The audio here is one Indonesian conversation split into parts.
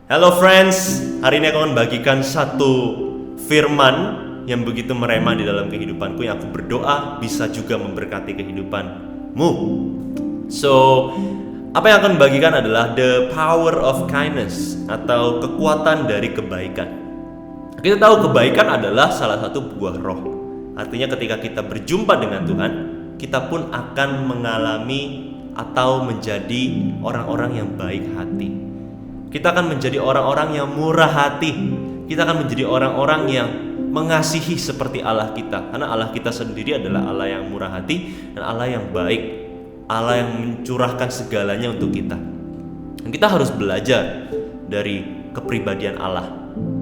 Hello friends, hari ini aku akan bagikan satu firman yang begitu merema di dalam kehidupanku, yang aku berdoa bisa juga memberkati kehidupanmu. So, apa yang akan bagikan adalah the power of kindness, atau kekuatan dari kebaikan. Kita tahu kebaikan adalah salah satu buah roh. Artinya ketika kita berjumpa dengan Tuhan, kita pun akan mengalami atau menjadi orang-orang yang baik hati. Kita akan menjadi orang-orang yang murah hati. Kita akan menjadi orang-orang yang mengasihi seperti Allah kita. Karena Allah kita sendiri adalah Allah yang murah hati dan Allah yang baik, Allah yang mencurahkan segalanya untuk kita. Dan kita harus belajar dari kepribadian Allah,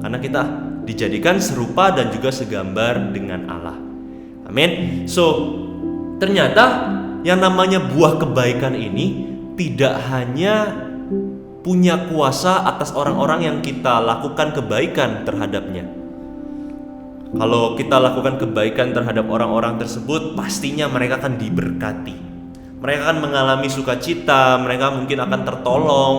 karena kita dijadikan serupa dan juga segambar dengan Allah. Amin. So, ternyata yang namanya buah kebaikan ini tidak hanya punya kuasa atas orang-orang yang kita lakukan kebaikan terhadapnya. Kalau kita lakukan kebaikan terhadap orang-orang tersebut, pastinya mereka akan diberkati. Mereka akan mengalami sukacita, mereka mungkin akan tertolong.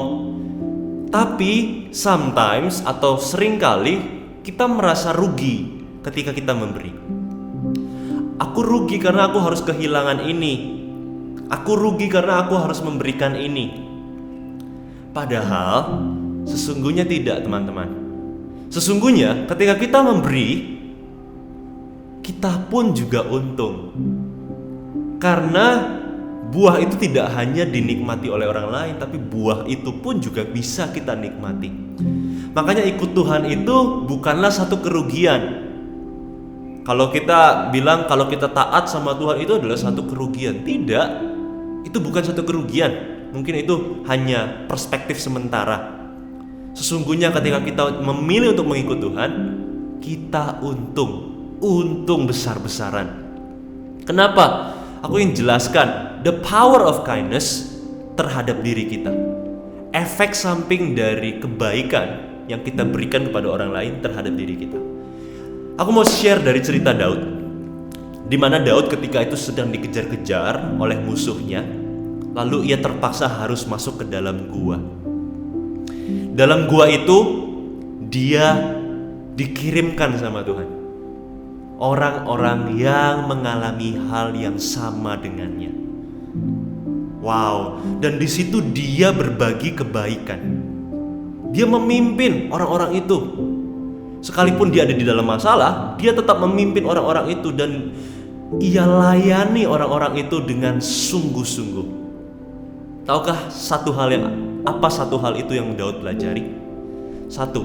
Tapi sometimes atau seringkali kita merasa rugi ketika kita memberi. Aku rugi karena aku harus kehilangan ini. Aku rugi karena aku harus memberikan ini. Padahal sesungguhnya tidak, teman-teman. Sesungguhnya ketika kita memberi, kita pun juga untung. Karena buah itu tidak hanya dinikmati oleh orang lain, tapi buah itu pun juga bisa kita nikmati. Makanya ikut Tuhan itu bukanlah satu kerugian. Kalau kita bilang kalau kita taat sama Tuhan itu adalah satu kerugian, tidak. Itu bukan satu kerugian. Mungkin itu hanya perspektif sementara. Sesungguhnya ketika kita memilih untuk mengikut Tuhan, kita untung besar-besaran. Kenapa? Aku ingin jelaskan the power of kindness terhadap diri kita. Efek samping dari kebaikan yang kita berikan kepada orang lain terhadap diri kita. Aku mau share dari cerita Daud, di mana Daud ketika itu sedang dikejar-kejar oleh musuhnya. Lalu ia terpaksa harus masuk ke dalam gua. Dalam gua itu dia dikirimkan sama Tuhan orang-orang yang mengalami hal yang sama dengannya. Wow, dan di situ dia berbagi kebaikan. Dia memimpin orang-orang itu. Sekalipun dia ada di dalam masalah, dia tetap memimpin orang-orang itu dan ia layani orang-orang itu dengan sungguh-sungguh. Tahukah satu hal itu yang Daud pelajari? Satu,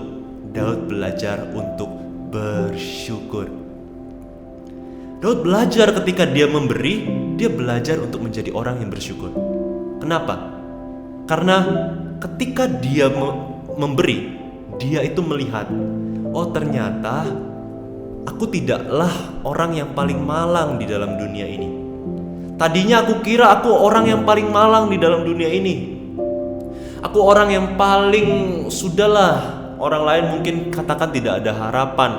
Daud belajar untuk bersyukur. Daud belajar ketika dia memberi, dia belajar untuk menjadi orang yang bersyukur. Kenapa? Karena ketika dia memberi, dia itu melihat, oh ternyata aku tidaklah orang yang paling malang di dalam dunia ini. Tadinya aku kira aku orang yang paling malang di dalam dunia ini. Aku orang yang paling sudahlah, orang lain mungkin katakan tidak ada harapan.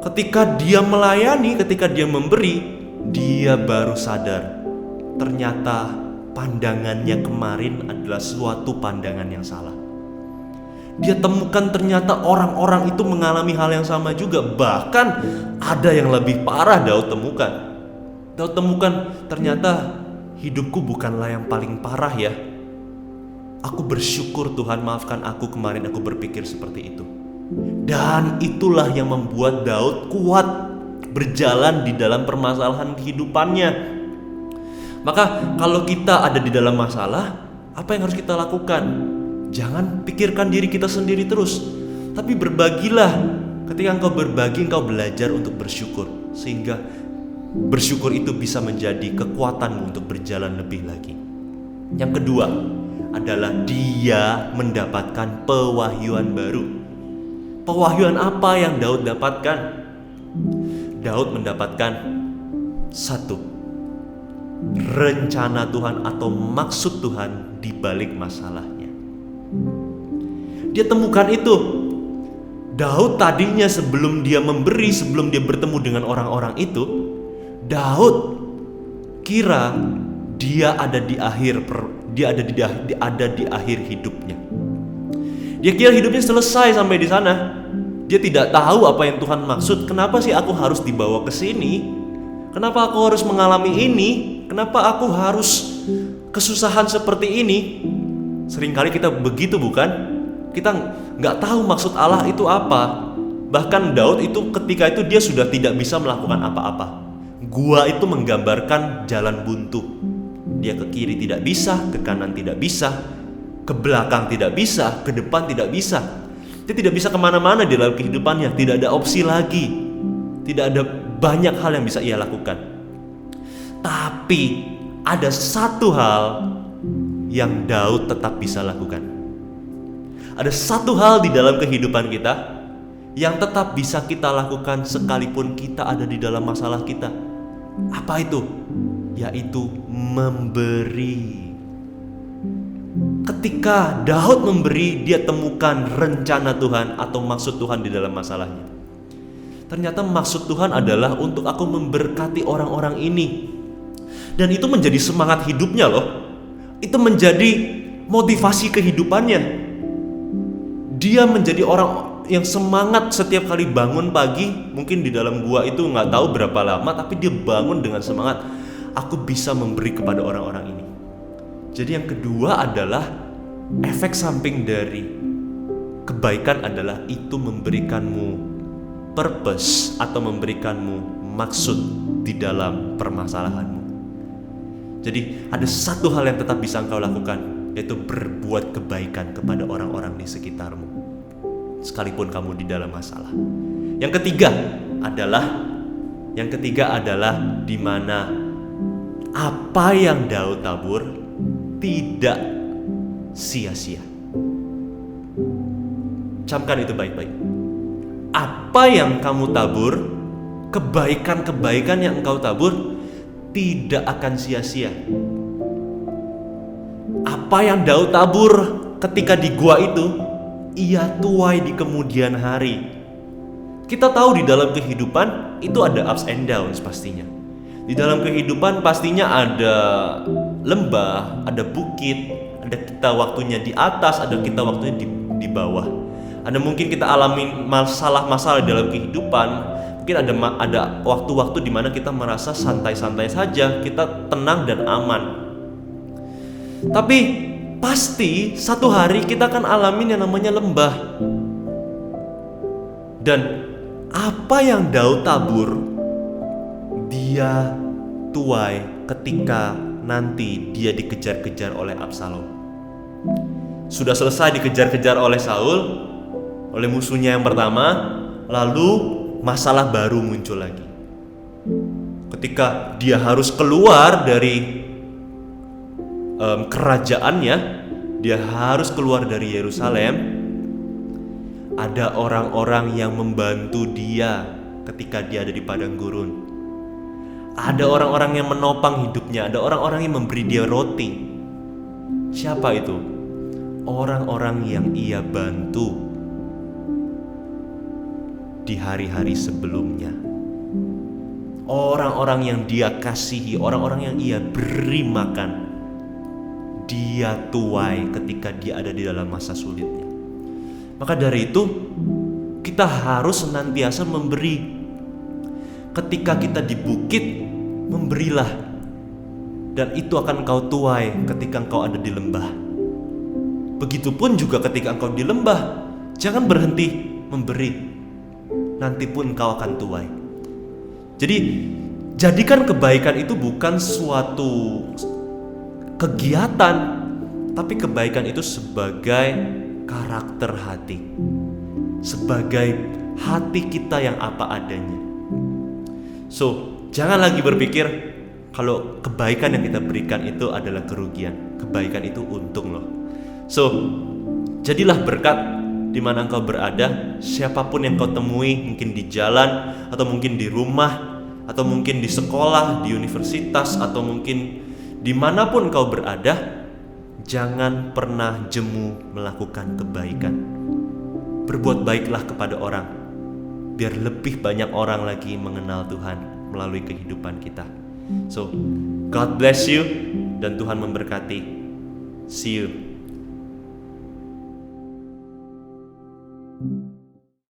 Ketika dia melayani, ketika dia memberi, dia baru sadar ternyata pandangannya kemarin adalah suatu pandangan yang salah. Dia temukan ternyata orang-orang itu mengalami hal yang sama juga. Bahkan ada yang lebih parah Daud temukan. Daud temukan ternyata hidupku bukanlah yang paling parah ya. Aku bersyukur Tuhan, maafkan aku kemarin aku berpikir seperti itu. Dan itulah yang membuat Daud kuat berjalan di dalam permasalahan kehidupannya. Maka kalau kita ada di dalam masalah, apa yang harus kita lakukan? Jangan pikirkan diri kita sendiri terus, tapi berbagilah. Ketika engkau berbagi, engkau belajar untuk bersyukur, sehingga bersyukur itu bisa menjadi kekuatanmu untuk berjalan lebih lagi. Yang kedua adalah dia mendapatkan pewahyuan baru. Pewahyuan apa yang Daud dapatkan? Daud mendapatkan satu, rencana Tuhan atau maksud Tuhan di balik masalahnya. Dia temukan itu. Daud tadinya sebelum dia memberi, sebelum dia bertemu dengan orang-orang itu, Daud kira dia ada di akhir hidupnya. Dia kira hidupnya selesai sampai di sana. Dia tidak tahu apa yang Tuhan maksud. Kenapa sih aku harus dibawa ke sini? Kenapa aku harus mengalami ini? Kenapa aku harus kesusahan seperti ini? Seringkali kita begitu, bukan? Kita nggak tahu maksud Allah itu apa. Bahkan Daud itu ketika itu dia sudah tidak bisa melakukan apa-apa. Gua itu menggambarkan jalan buntu. Dia ke kiri tidak bisa, ke kanan tidak bisa, ke belakang tidak bisa, ke depan tidak bisa. Dia tidak bisa kemana-mana di dalam kehidupannya. Tidak ada opsi lagi. Tidak ada banyak hal yang bisa ia lakukan. Tapi ada satu hal yang Daud tetap bisa lakukan. Ada satu hal di dalam kehidupan kita yang tetap bisa kita lakukan sekalipun kita ada di dalam masalah kita. Apa itu? Yaitu memberi. Ketika Daud memberi, dia temukan rencana Tuhan atau maksud Tuhan di dalam masalahnya. Ternyata maksud Tuhan adalah untuk aku memberkati orang-orang ini. Dan itu menjadi semangat hidupnya loh. Itu menjadi motivasi kehidupannya. Dia menjadi orang yang semangat setiap kali bangun pagi. Mungkin di dalam gua itu gak tahu berapa lama, tapi dia bangun dengan semangat. Aku bisa memberi kepada orang-orang ini. Jadi yang kedua adalah efek samping dari kebaikan adalah itu memberikanmu purpose atau memberikanmu maksud di dalam permasalahanmu. Jadi ada satu hal yang tetap bisa engkau lakukan, yaitu berbuat kebaikan kepada orang-orang di sekitarmu, sekalipun kamu di dalam masalah. Yang ketiga adalah di mana apa yang Daud tabur tidak sia-sia. Camkan itu baik-baik. Apa yang kamu tabur, kebaikan-kebaikan yang engkau tabur tidak akan sia-sia. Apa yang Daud tabur ketika di gua itu, ia tuai di kemudian hari. Kita tahu di dalam kehidupan itu ada ups and downs pastinya. Di dalam kehidupan pastinya ada lembah, ada bukit, ada kita waktunya di atas, ada kita waktunya di bawah. Ada mungkin kita alami masalah-masalah dalam kehidupan. Mungkin ada waktu-waktu di mana kita merasa santai-santai saja, kita tenang dan aman. Tapi pasti satu hari kita akan alamin yang namanya lembah. Dan apa yang Daud tabur, dia tuai ketika nanti dia dikejar-kejar oleh Absalom. Sudah selesai dikejar-kejar oleh Saul, oleh musuhnya yang pertama, lalu masalah baru muncul lagi. Ketika dia harus keluar dari kerajaannya, dia harus keluar dari Yerusalem. Ada orang-orang yang membantu dia ketika dia ada di padang gurun. Ada orang-orang yang menopang hidupnya, ada orang-orang yang memberi dia roti. Siapa itu? Orang-orang yang ia bantu di hari-hari sebelumnya. Orang-orang yang dia kasihi, orang-orang yang ia beri makan, dia tuai ketika dia ada di dalam masa sulitnya. Maka dari itu kita harus senantiasa memberi. Ketika kita di bukit, memberilah, dan itu akan kau tuai ketika engkau ada di lembah. Begitupun juga ketika engkau di lembah, jangan berhenti memberi, nanti pun engkau akan tuai. Jadi jadikan kebaikan itu bukan suatu kegiatan, tapi kebaikan itu sebagai karakter hati, sebagai hati kita yang apa adanya. So, jangan lagi berpikir kalau kebaikan yang kita berikan itu adalah kerugian. Kebaikan itu untung loh. So, jadilah berkat di mana engkau berada, siapapun yang kau temui, mungkin di jalan, atau mungkin di rumah, atau mungkin di sekolah, di universitas, atau mungkin dimanapun kau berada, jangan pernah jemu melakukan kebaikan. Berbuat baiklah kepada orang, biar lebih banyak orang lagi mengenal Tuhan melalui kehidupan kita. So, God bless you, dan Tuhan memberkati. See you. you.